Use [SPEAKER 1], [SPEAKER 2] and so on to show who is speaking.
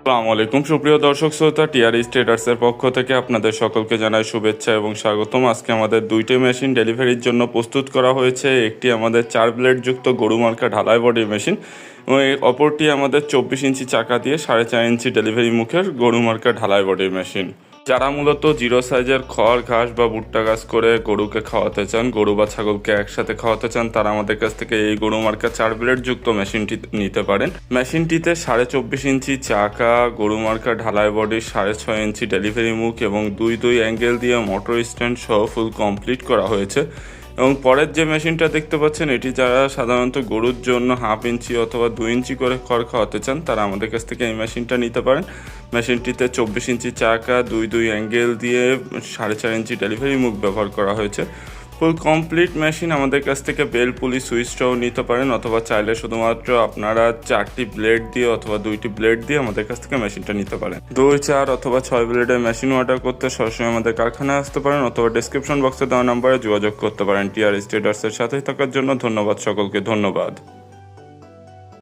[SPEAKER 1] আসসালামু আলাইকুম সুপ্রিয় দর্শক শ্রোতা, টিআরই ট্রেডার্সের পক্ষ থেকে আপনাদের সকলকে জানাই শুভেচ্ছা এবং স্বাগতম। আজকে আমাদের দুইটি মেশিন ডেলিভারির জন্য প্রস্তুত করা হয়েছে। একটি আমাদের 4 ব্লেড যুক্ত গরু মার্কা ঢালাই বডির মেশিন এবং অপরটি আমাদের 24 ইঞ্চি চাকা দিয়ে 4.5 ইঞ্চি ডেলিভারি মুখের গরু মার্কা ঢালাই বডির মেশিন। যারা মূলত জিরো সাইজের খড় ঘাস বা ভুট্টা গাছ করে গরুকে খাওয়াতে চান, গরু বা ছাগলকে একসাথে খাওয়াতে চান, তারা আমাদের কাছ থেকে এই গরু মার্কা 4 ব্লেড যুক্ত মেশিনটি নিতে পারেন। মেশিনটিতে 24.5 ইঞ্চি চাকা, গরু মার্কা ঢালাই বডি, 6.5 ইঞ্চি ডেলিভারি মুখ এবং দুই অ্যাঙ্গেল দিয়ে মোটর স্ট্যান্ড সহ ফুল কমপ্লিট করা হয়েছে। এবং পরের যে মেশিনটা দেখতে পাচ্ছেন, এটি যারা সাধারণত গরুর জন্য 1/2 ইঞ্চি অথবা 2 ইঞ্চি করে খড় খাওয়াতে চান, তারা আমাদের কাছ থেকে এই মেশিনটা নিতে পারেন। মেশিনটিতে 24 ইঞ্চি চাকা, দুই অ্যাঙ্গেল দিয়ে 4.5 ইঞ্চি ডেলিভারি মুখ ব্যবহার করা হয়েছে। Full complete machine. আমাদের কাছ থেকে বেল পুলি সুইচটাও নিতে পারেন, অথবা চাইলে শুধুমাত্র আপনারা 4টি ব্লেড দিয়ে অথবা 2টি ব্লেড দিয়ে আমাদের কাছ থেকে মেশিনটা নিতে পারেন। 2, 4 অথবা 6 ব্লেডের মেশিন অর্ডার করতে সরাসরি আমাদের কারখানায় আসতে পারেন অথবা ডেসক্রিপশন বক্সে দেওয়া নাম্বারে যোগাযোগ করতে পারেন। টিআরই ট্রেডার্সের সাথে থাকার জন্য ধন্যবাদ সকলকে। ধন্যবাদ।